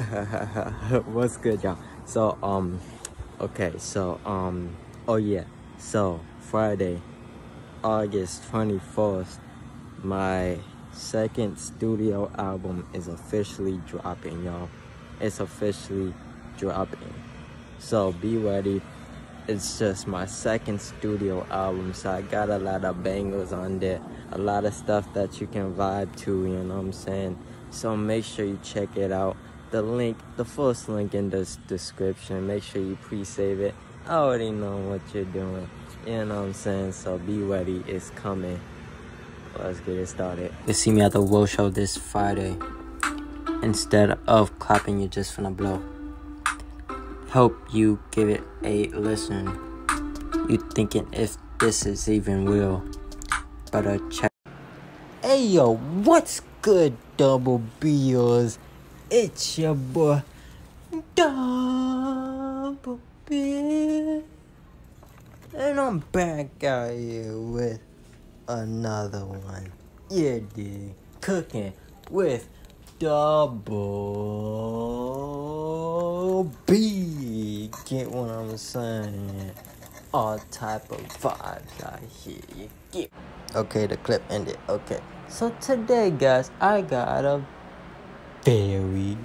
What's good, y'all? So, okay, so, oh yeah, so Friday, August 24th, my second studio album is officially dropping, y'all. It's officially dropping. So be ready. It's just my second studio album, so I got a lot of bangers on there, a lot of stuff that you can vibe to, you know what I'm saying? So make sure you check it out. The first link in the description. Make sure you pre-save it. I already know what you're doing, you know what I'm saying? So be ready, it's coming. Let's get it started. You see me at the World Show this Friday. Instead of clapping, you're just finna blow. Hope you give it a listen. You thinking if this is even real, better check. Hey yo, what's good, DoubleBers? It's your boy DoubleBer, and I'm back out here with another one. Yeah, dude, cooking with DoubleB. Get what I'm saying? All type of vibes out here. You get. Okay, the clip ended. Okay, so today, guys, I got a very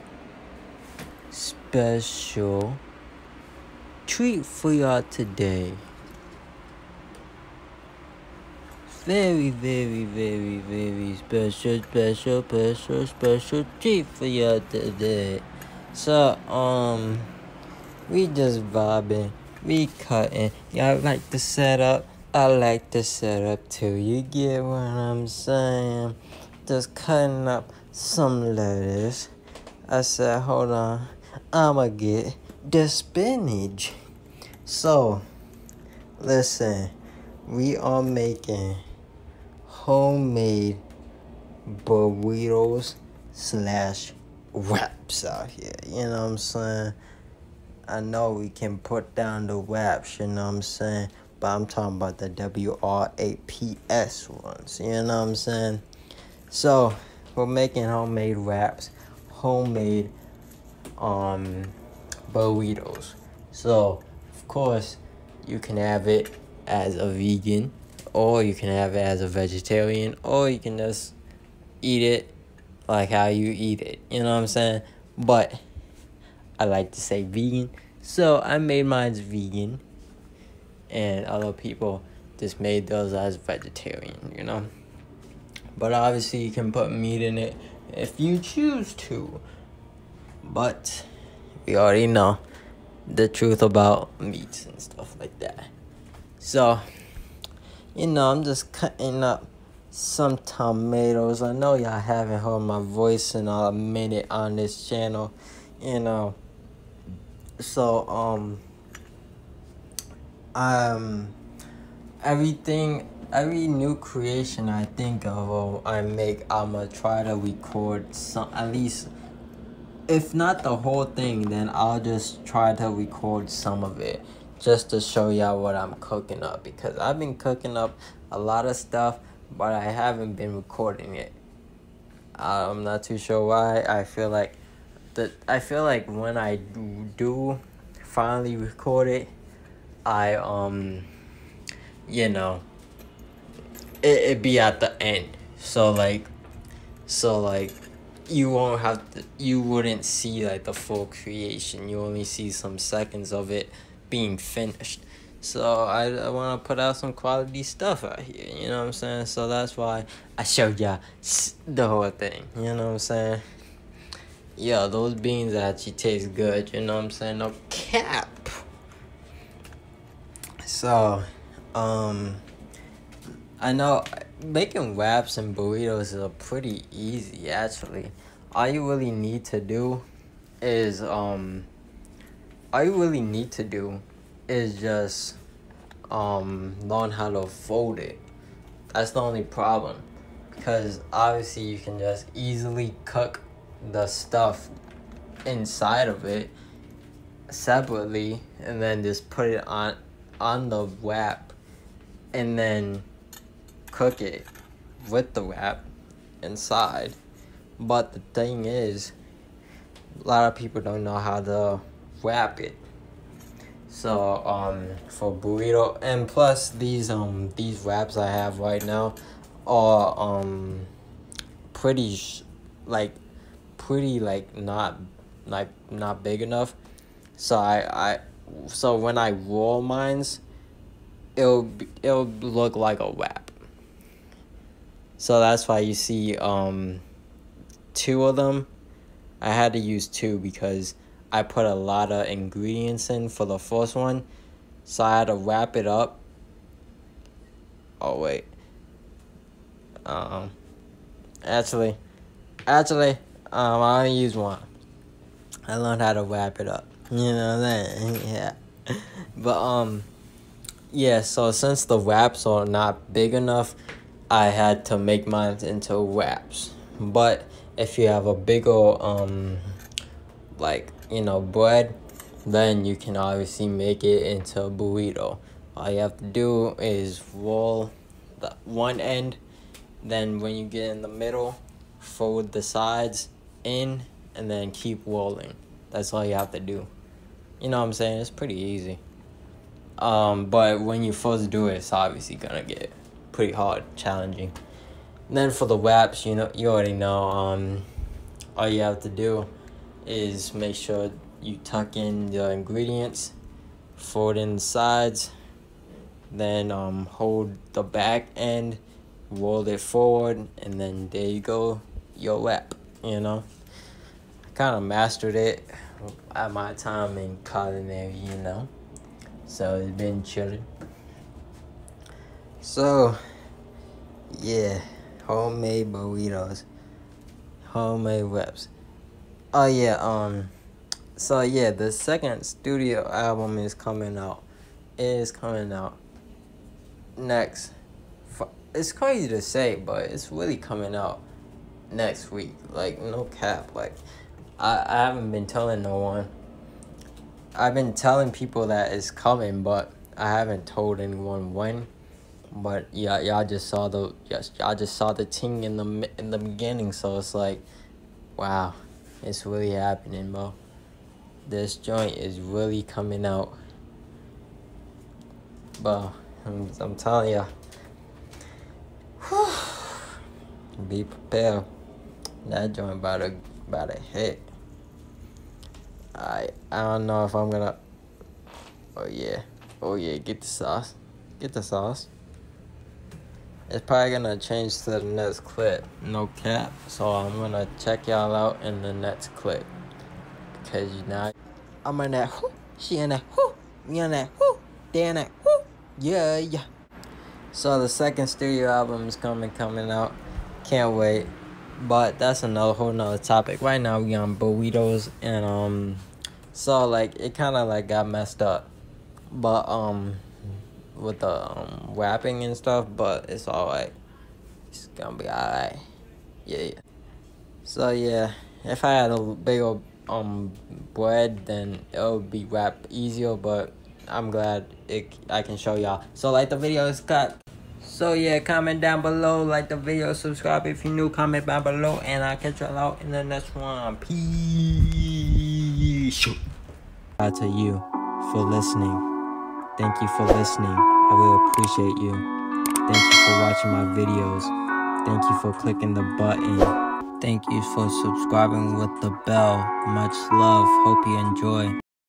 special treat for y'all today. Very special treat for y'all today. So, we just vibing, we cutting. Y'all like the setup? I like the setup too. You get what I'm saying? Just cutting up some lettuce. I said, hold on, I'ma get the spinach. So, listen, we are making homemade burritos / wraps out here. You know what I'm saying? I know we can put down the wraps, you know what I'm saying? But I'm talking about the WRAPS ones, you know what I'm saying? So, we're making homemade wraps, homemade burritos. So, of course, you can have it as a vegan, or you can have it as a vegetarian, or you can just eat it like how you eat it, you know what I'm saying? But I like to say vegan, so I made mine vegan, and other people just made those as vegetarian, you know? But obviously you can put meat in it if you choose to. But we already know the truth about meats and stuff like that. So, you know, I'm just cutting up some tomatoes. I know y'all haven't heard my voice in a minute on this channel, you know. So, every new creation I think of or I make, I'ma try to record some, at least, if not the whole thing, then I'll just try to record some of it just to show y'all what I'm cooking up, because I've been cooking up a lot of stuff, but I haven't been recording it. I'm not too sure why. I feel like when I do finally record it, I you know, it be at the end, so like you wouldn't see like the full creation. You only see some seconds of it being finished. So I want to put out some quality stuff out here, you know what I'm saying? So that's why I showed y'all the whole thing, you know what I'm saying? Yeah, those beans actually taste good, you know what I'm saying? No cap. So, I know making wraps and burritos is pretty easy, actually. All you really need to do is just learn how to fold it. That's the only problem, because obviously you can just easily cook the stuff inside of it separately and then just put it on the wrap and then cook it with the wrap inside. But the thing is, a lot of people don't know how to wrap it. So for burrito, and plus these wraps I have right now are pretty not big enough. So so when I roll mines, it'll look like a wrap. So that's why you see 2 of them. I had to use 2 because I put a lot of ingredients in for the first one, so I had to wrap it up. Oh wait, actually, I only use 1. I learned how to wrap it up. You know what I'm saying? Yeah. But yeah. So since the wraps are not big enough, I had to make mine into wraps. But if you have a bigger bread, then you can obviously make it into a burrito. All you have to do is roll the one end, then when you get in the middle, fold the sides in, and then keep rolling. That's all you have to do. You know what I'm saying? It's pretty easy. But when you first do it, it's obviously gonna get pretty hard, challenging. And then for the wraps, you already know, all you have to do is make sure you tuck in the ingredients, fold in the sides, then hold the back end, roll it forward, and then there you go, your wrap. I kind of mastered it at my time in culinary, so it's been chilling. So yeah, homemade burritos, homemade wraps. Oh yeah, so yeah, the second studio album is coming out. It is coming out next. It's crazy to say, but it's really coming out next week. Like, no cap. Like, I haven't been telling no one. I've been telling people that it's coming, but I haven't told anyone when. But yeah, y'all just saw the ting in the beginning, so it's like, wow, it's really happening, bro. This joint is really coming out, bro. I'm telling ya. Be prepared. That joint about to hit. I don't know if I'm gonna. Oh yeah. Get the sauce. It's probably gonna change to the next clip. No cap. So I'm gonna check y'all out in the next clip. Because I'm on that whoo, she on that whoo, me on that whoo, they on that whoo, yeah. So the second studio album is coming out. Can't wait. But that's whole nother topic. Right now we on burritos, and so like it kinda like got messed up. But with the wrapping and stuff, but it's alright. It's gonna be alright. Yeah. So yeah, if I had a bigger bread, then it would be wrapped easier, but I'm glad I can show y'all. So like the video is cut. So yeah, comment down below, like the video, subscribe if you're new, comment down below, and I'll catch y'all out in the next one. Peace. Shout out to you for listening. Thank you for listening. I really appreciate you. Thank you for watching my videos. Thank you for clicking the button. Thank you for subscribing with the bell. Much love. Hope you enjoy.